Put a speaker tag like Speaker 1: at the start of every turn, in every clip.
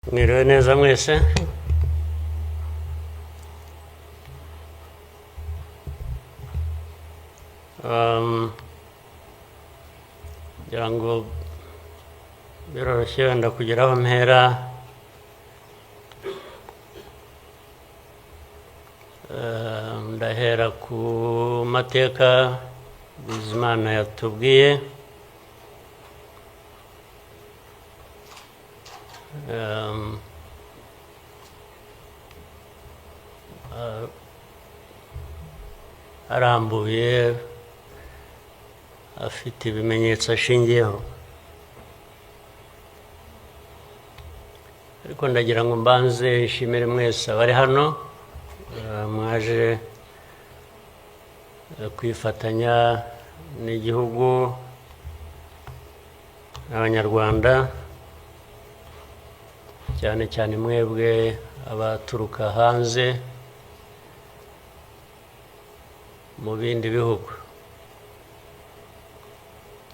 Speaker 1: Mwiriwe neza mwese. Ngira ngo biroroshye wenda kugira aho mpera. Ndahera ku mateka Bizimana yatubwiye. Arambuye afite ibimenyetso ashingiyeho, ariko ndagira ngo mbanze nshimire mwese abari hano mwaje kwifatanya n'igihugu n'abanyarwanda, cyane cyane mwebwe abaturuka hanze mu bindi bihugu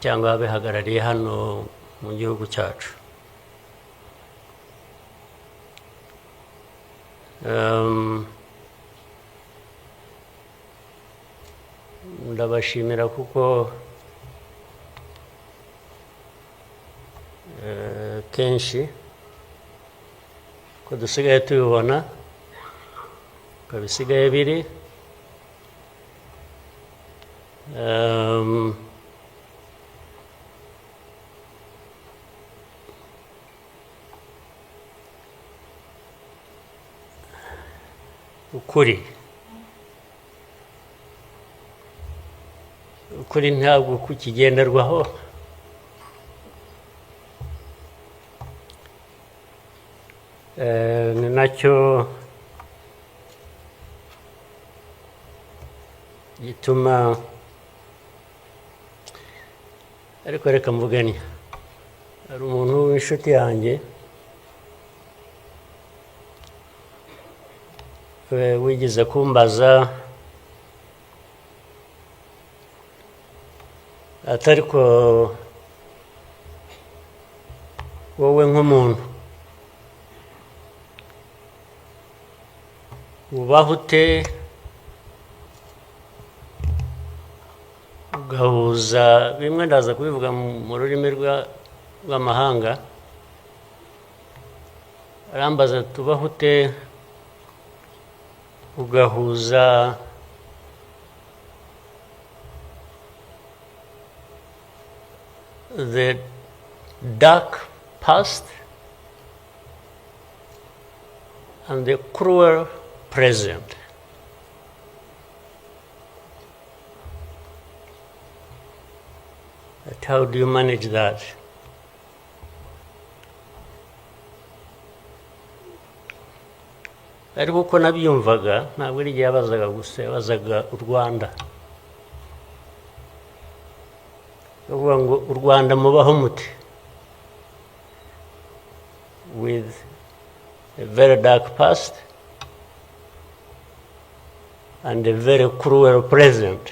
Speaker 1: cyangwa abihagarariye hano mu gihugu cyacu. Ndabashimira kuko kenshi ko dusigaye tubibona ko bisigaye biri. ukuri ntabwo kukigenderwaho, ni nacyo gituma, ariko reka mvugane. Hari umuntu w'inshuti yanjye wigeze kumbaza atari ko wowe nk'umuntu ubaho ute ugahuza bimwe, ndaza kubivuga mu rurimi rw'amahanga. Arambaza tubaho ute ugahuza the dark past and the cruel present. But how do you manage that? Ariko uko nabyumvaga ntabwo ari igihe yabazaga gusa, yabazaga u Rwanda. Bavuga ngo u Rwanda mubaho muti, with a very dark past and a very cruel present.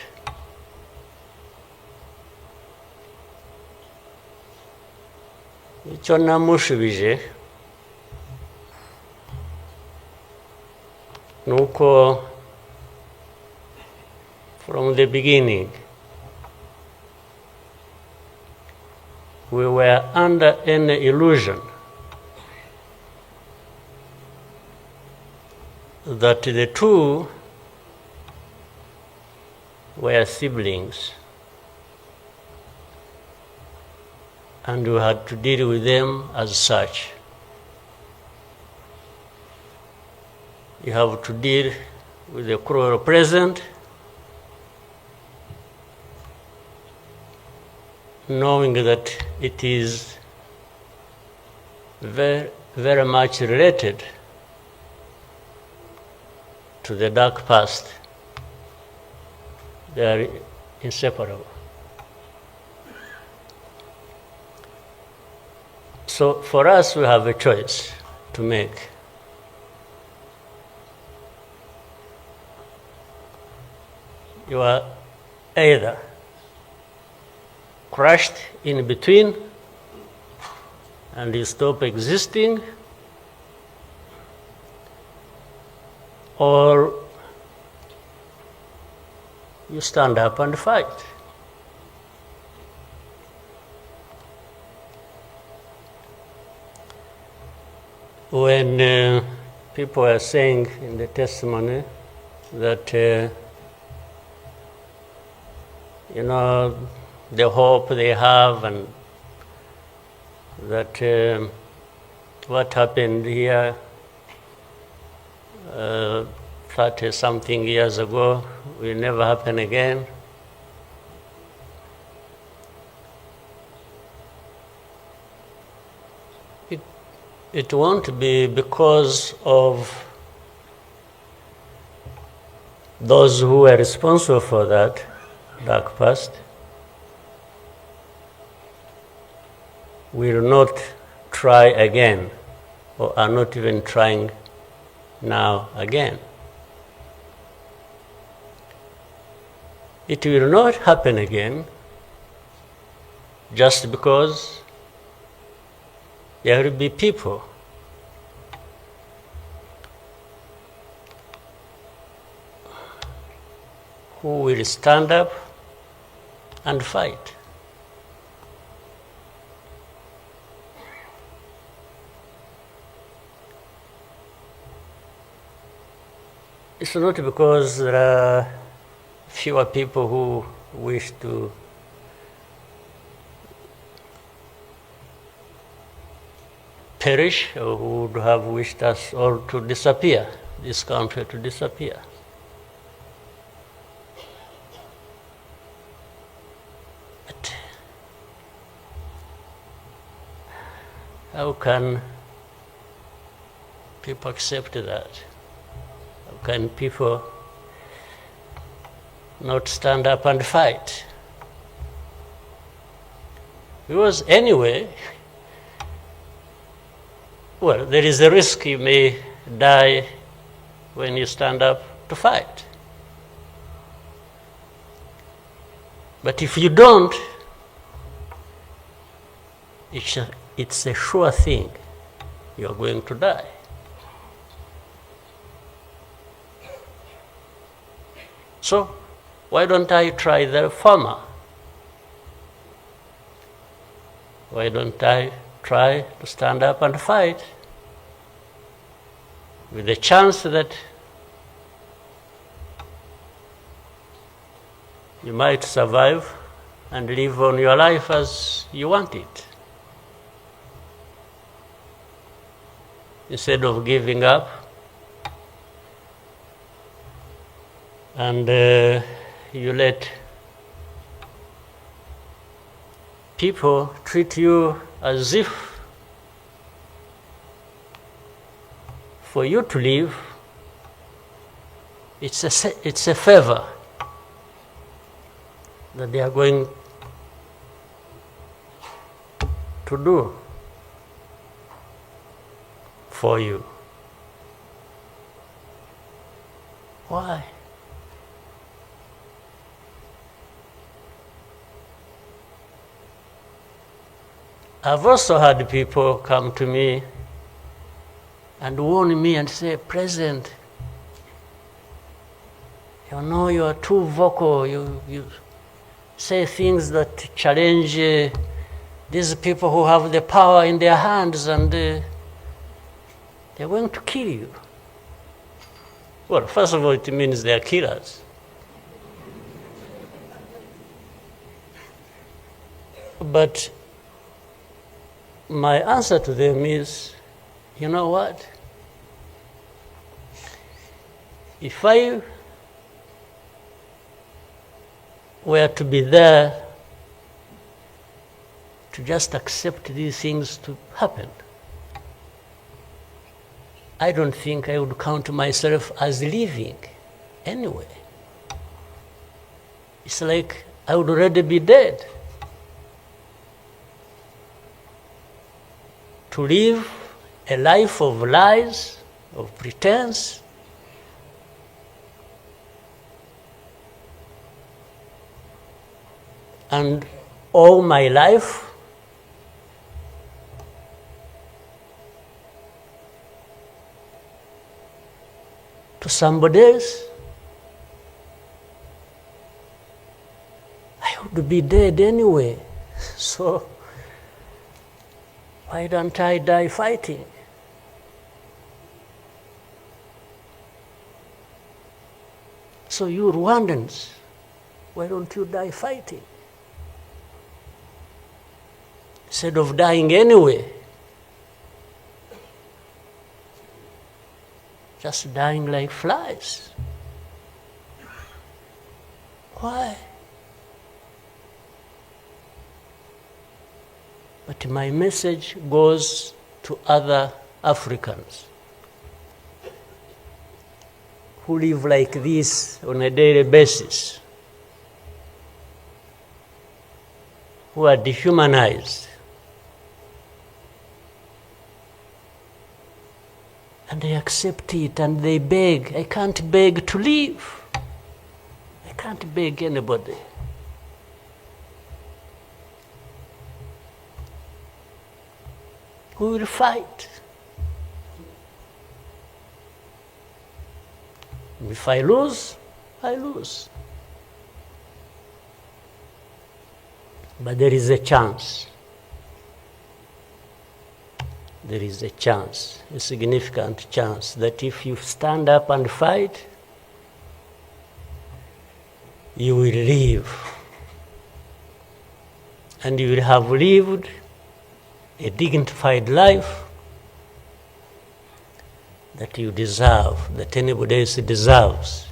Speaker 1: Icyo namushubije nuko from the beginning we were under an illusion that the two were siblings and we had to deal with them as such. You have to deal with the cruel present, knowing that it is very, very much related to the dark past. They are inseparable. So for us, we have a choice to make. You are either crushed in between and you stop existing, or you stand up and fight. When people are saying in the testimony that, you know, the hope they have and that what happened here 30-something years ago will never happen again. It won't be because of those who were responsible for that dark past will not try again, or are not even trying now again. It will not happen again just because there will be people who will stand up and fight. It's not because there are fewer people who wish to perish or who would have wished us all to disappear, this country to disappear. But how can people accept that? How can people not stand up and fight? Because anyway, well, there is a risk you may die when you stand up to fight. But if you don't, it's a sure thing you're going to die. So why don't I try the former? Why don't I try to stand up and fight with the chance that you might survive and live on your life as you want it, instead of giving up and you let people treat you as if for you to live, it's a favor that they are going to do for you. Why? I've also had people come to me and warn me and say, President, you know you are too vocal, you say things that challenge these people who have the power in their hands and they're going to kill you. Well, first of all, it means they are killers. But my answer to them is, you know what? If I were to be there to just accept these things to happen, I don't think I would count myself as living anyway. It's like I would already be dead. To live a life of lies, of pretense, and all my life to to somebody else, I would be dead anyway. So why don't I die fighting? So you Rwandans, why don't you die fighting? Instead of dying anyway, just dying like flies. Why? But my message goes to other Africans who live like this on a daily basis, who are dehumanized. And they accept it and they beg. I can't beg to live. I can't beg anybody. We will fight. If I lose, I lose. But there is a chance. There is a chance, a significant chance, that if you stand up and fight, you will live. And you will have lived a dignified life that you deserve, that anybody else deserves.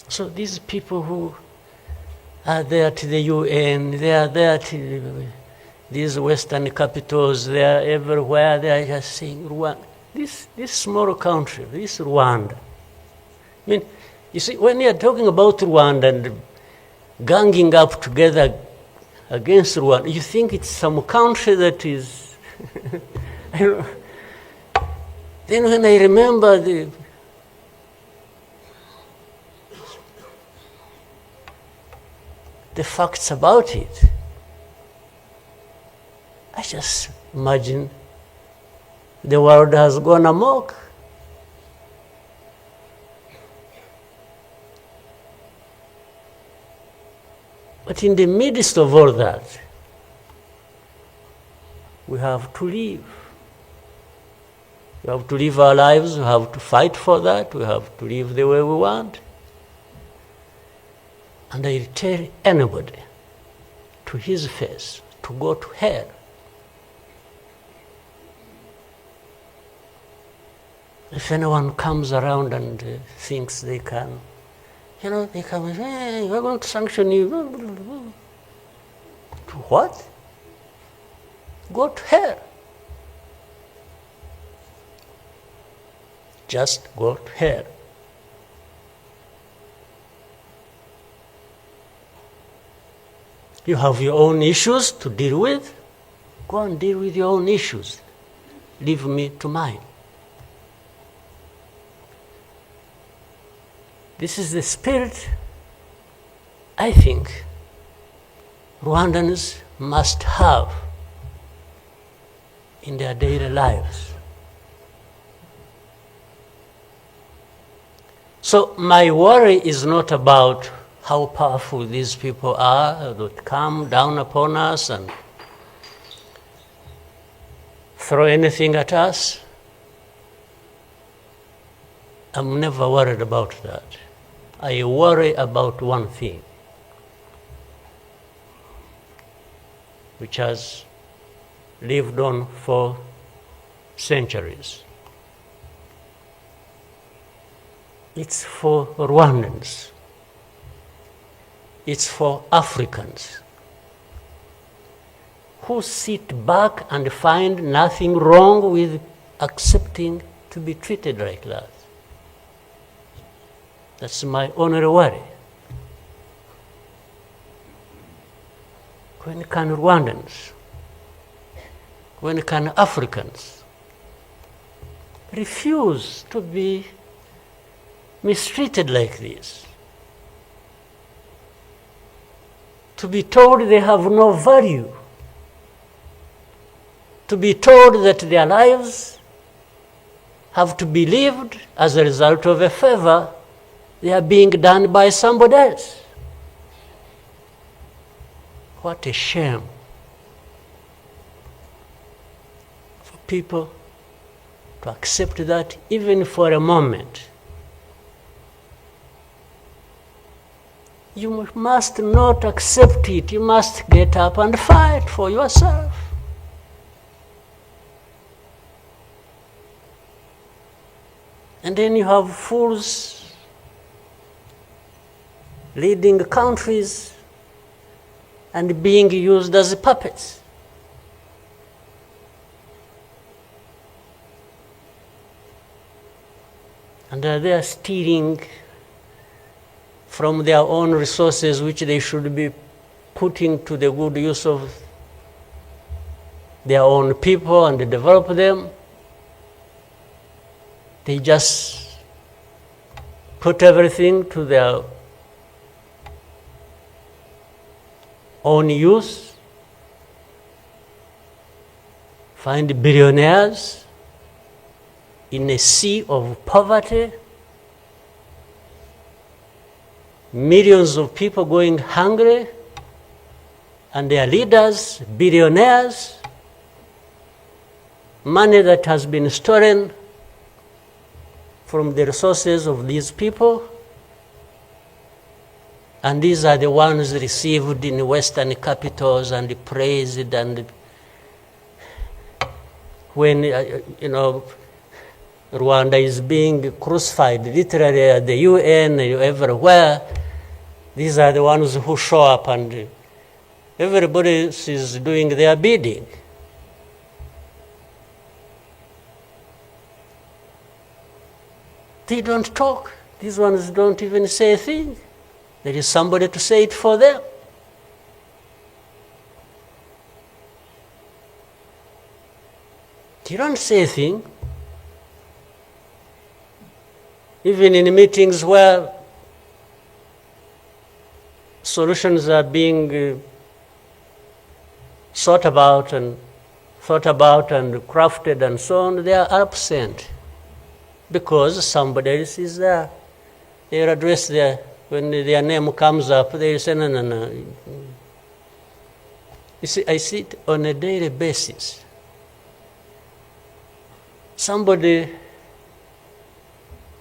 Speaker 1: So these people who are there to the UN, they are there to these Western capitals, they are everywhere, they are just saying, Rwanda, this small country, this Rwanda. I mean, you see, when you are talking about Rwanda and ganging up together against Rwanda, you think it's some country that is... Then when I remember the facts about it, I just imagine the world has gone amok. But in the midst of all that, we have to live. We have to live our lives, we have to fight for that, we have to live the way we want. And I tell anybody to his face to go to hell. If anyone comes around and thinks they can, they come and say, hey, we're going to sanction you. To what? Go to hell. Just go to hell. You have your own issues to deal with. Go and deal with your own issues. Leave me to mine. This is the spirit I think Rwandans must have in their daily lives. So my worry is not about how powerful these people are that come down upon us and throw anything at us. I'm never worried about that. I worry about one thing, which has lived on for centuries. It's for Rwandans. It's for Africans who sit back and find nothing wrong with accepting to be treated like that. That's my only worry. When can Rwandans, when can Africans refuse to be mistreated like this? To be told they have no value, to be told that their lives have to be lived as a result of a favor they are being done by somebody else. What a shame for people to accept that even for a moment. You must not accept it. You must get up and fight for yourself. And then you have fools leading countries and being used as puppets. And they are stealing from their own resources, which they should be putting to the good use of their own people and develop them. They just put everything to their own use, find billionaires in a sea of poverty, millions of people going hungry, and their leaders, billionaires, money that has been stolen from the resources of these people, and these are the ones received in Western capitals and praised, and when, Rwanda is being crucified literally at the UN, everywhere, these are the ones who show up and everybody is doing their bidding. They don't talk. These ones don't even say a thing. There is somebody to say it for them. They don't say a thing. Even in meetings where solutions are being thought about and crafted and so on, they are absent because somebody else is there. They are addressed there. When their name comes up, they say, no. You see, I see it on a daily basis. Somebody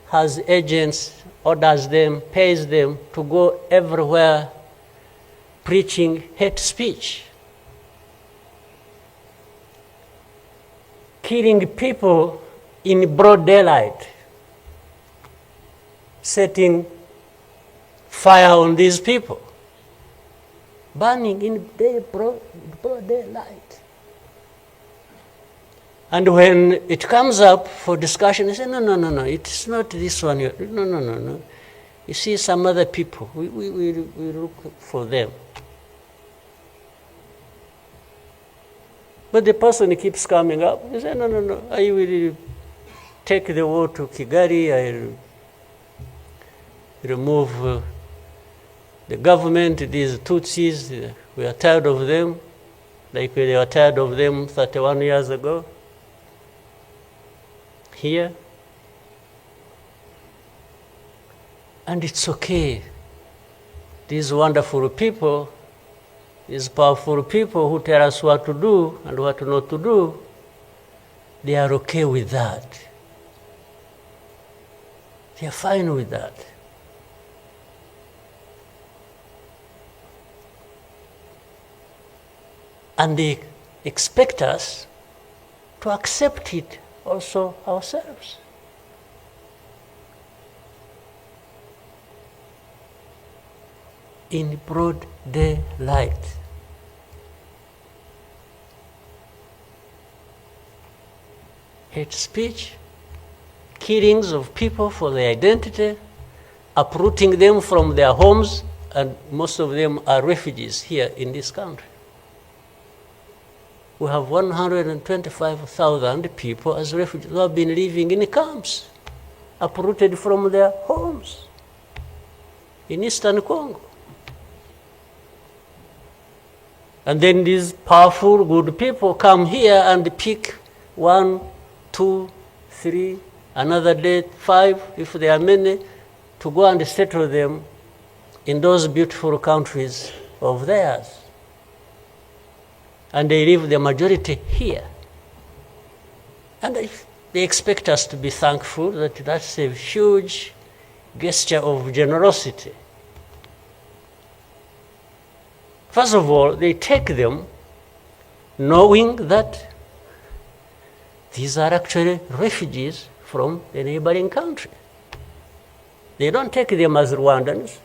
Speaker 1: has agents, orders them, pays them to go everywhere preaching hate speech, killing people in broad daylight, setting fire on these people, burning in broad daylight. And when it comes up for discussion, they say, no, it's not this one. No. You see some other people, we look for them. But the person keeps coming up. They say, no, I will take the war to Kigali, I'll remove the government, these Tutsis, we are tired of them, like they were tired of them 31 years ago. Here. And it's okay. These wonderful people, these powerful people who tell us what to do and what not to do, they are okay with that. They are fine with that. And they expect us to accept it also ourselves. In broad daylight. Hate speech, killings of people for their identity, uprooting them from their homes, and most of them are refugees here in this country. We have 125,000 people as refugees who have been living in camps, uprooted from their homes in Eastern Congo. And then these powerful, good people come here and pick 1, 2, 3, another day 5, if there are many, to go and settle them in those beautiful countries of theirs. And they leave the majority here. And they expect us to be thankful that that's a huge gesture of generosity. First of all, they take them knowing that these are actually refugees from the neighboring country. They don't take them as Rwandans.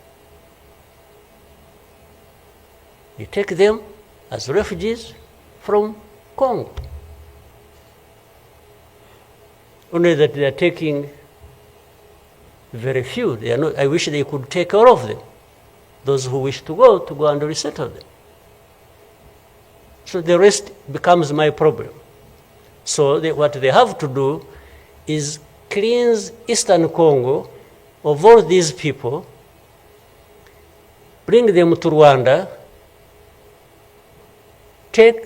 Speaker 1: They take them as refugees from Congo. Only that they are taking very few. They are not, I wish they could take all of them. Those who wish to go and resettle them. So the rest becomes my problem. So what they have to do is cleanse Eastern Congo of all these people, bring them to Rwanda, take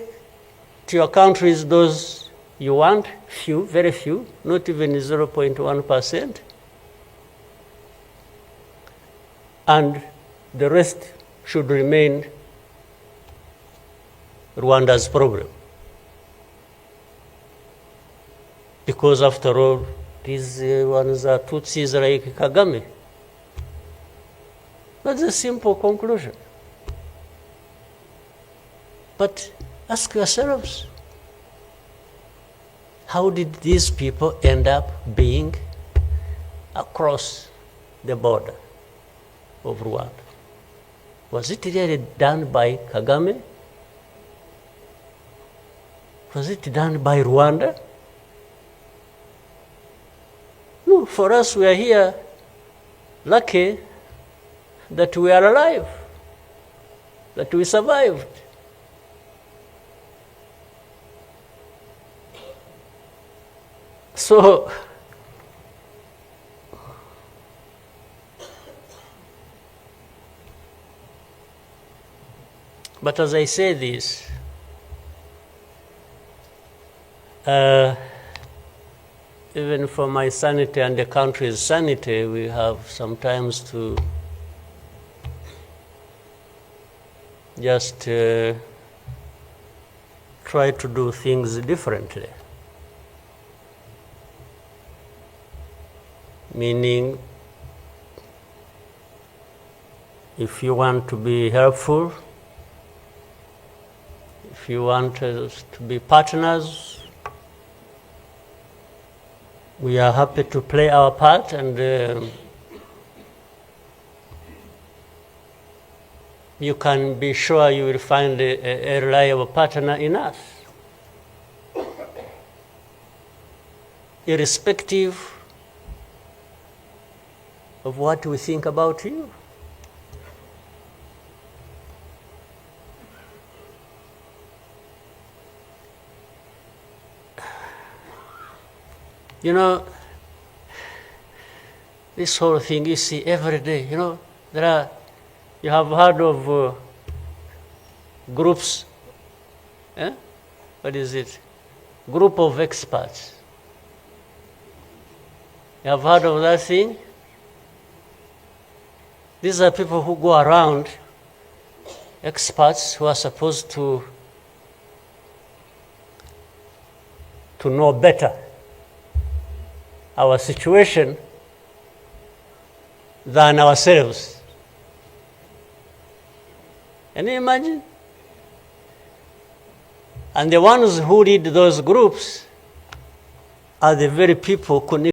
Speaker 1: to your countries those you want, few, very few, not even 0.1%, and the rest should remain Rwanda's problem. Because after all, these ones are Tutsis like Kagame. That's a simple conclusion. But ask yourselves, how did these people end up being across the border of Rwanda? Was it really done by Kagame? Was it done by Rwanda? No, for us, we are here lucky that we are alive, that we survived. So, but as I say this, even for my sanity and the country's sanity, we have sometimes to just try to do things differently. Meaning, if you want to be helpful, if you want us to be partners, we are happy to play our part, and you can be sure you will find a reliable partner in us. Irrespective of what we think about you. You know, this whole thing you see every day, you know, you have heard of groups, what is it? Group of experts. You have heard of that thing? These are people who go around, experts who are supposed to know better our situation than ourselves. Can you imagine? And the ones who lead those groups are the very people connected